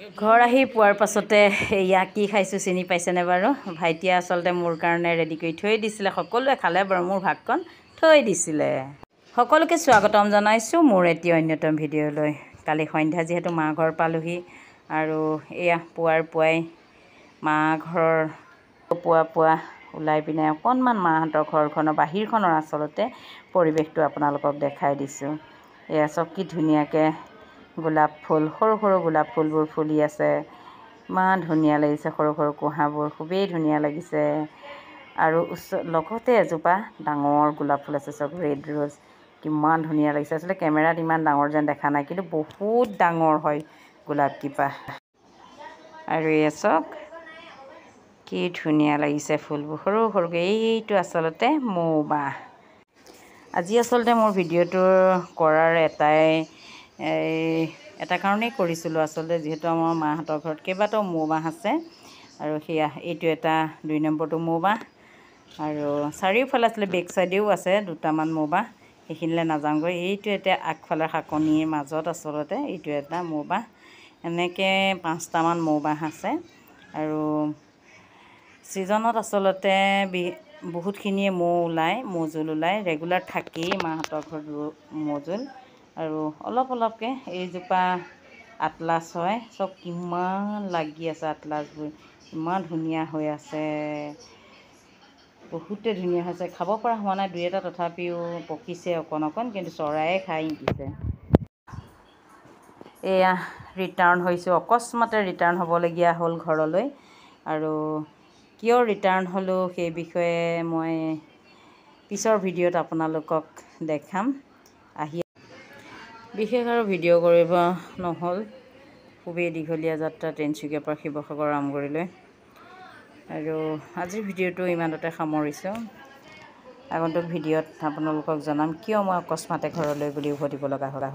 ঘৰ আহি পোৱাৰ পাছতে এয়া কি খাইছোঁ চিনি পাইছেনে বাৰু? ভাইটিয়ে আচলতে মোৰ কাৰণে ৰেডি কৰি থৈ দিছিলে। সকলোৱে খালে বাৰু, মোৰ ভাগকণ থৈ দিছিলে। সকলোকে স্বাগতম জনাইছোঁ মোৰ এটি অন্যতম ভিডিঅ'লৈ। কালি সন্ধ্যা যিহেতু মা ঘৰ পালোহি আৰু এয়া পুৱাই মা ঘৰৰ পুৱা ওলাই পিনে অকণমান মাহঁতৰ ঘৰখনৰ বাহিৰখনৰ আচলতে পৰিৱেশটো আপোনালোকক দেখাই দিছোঁ। এয়া চব কি ধুনীয়াকৈ গোলাপ ফুল, সৰু সৰু গোলাপ ফুলবোৰ ফুলি আছে। ইমান ধুনীয়া লাগিছে, সৰু সৰু কুঁহাবোৰ খুবেই ধুনীয়া লাগিছে। আৰু লগতে এজোপা ডাঙৰ গোলাপ ফুল আছে, চব ৰেড ৰ'জ, কিমান ধুনীয়া লাগিছে। আচলতে কেমেৰাত ইমান ডাঙৰ যেন দেখা নাই, কিন্তু বহুত ডাঙৰ হয় গোলাপকেইপাহ। আৰু এয়া চাওক কি ধুনীয়া লাগিছে ফুলবোৰ সৰু সৰুকৈ। এইটো আচলতে মৌবাহ। আজি আচলতে মোৰ ভিডিঅ'টো কৰাৰ এটা কাৰণেই কৰিছিলোঁ আচলতে, যিহেতু আমাৰ মাহঁতৰ ঘৰত কেইবাটাও মৌবাহ আছে। আৰু সেয়া এইটো এটা 2 নম্বৰটো মৌবাহ। আৰু চাৰিওফালে আচলতে বেক চাইডেও আছে দুটামান মৌবাহ, সেইখিনিলৈ নাযাওঁগৈ। এইটো এতিয়া আগফালে শাকনিৰ মাজত আচলতে এইটো এটা মৌবাহ। এনেকৈ 5টামান মৌবাহ আছে। আৰু ছিজনত আচলতে বহুতখিনিয়ে মৌজোল ওলায়, ৰেগুলাৰ থাকেই মাহঁতৰ ঘৰত মৌজোল। আৰু অলপকৈ এইজোপা আটলাছ হয়, চব কিমান লাগি আছে আটলাছবোৰ, ইমান ধুনীয়া হৈ আছে, বহুতে ধুনীয়া হৈছে। খাব পৰা হোৱা নাই 2 এটা, তথাপিও পকিছে অকণ, কিন্তু চৰায়ে খাই দিছে। এয়া ৰিটাৰ্ণ হৈছোঁ, অকস্মাতে ৰিটাৰ্ণ হ'বলগীয়া হ'ল ঘৰলৈ। আৰু কিয় ৰিটাৰ্ণ হ'লোঁ সেই বিষয়ে মই পিছৰ ভিডিঅ'ত আপোনালোকক দেখাম। বিশেষ আৰু ভিডিঅ' কৰিব নহ'ল, খুবেই দীঘলীয়া যাত্ৰা তিনিচুকীয়াৰ পৰা শিৱসাগৰ আমগুৰিলৈ। আৰু আজিৰ ভিডিঅ'টো ইমানতে সামৰিছোঁ। আগন্তুক ভিডিঅ'ত আপোনালোকক জনাম কিয় মই অকস্মাতে ঘৰলৈ বুলি উভতিব লগা হ'ল।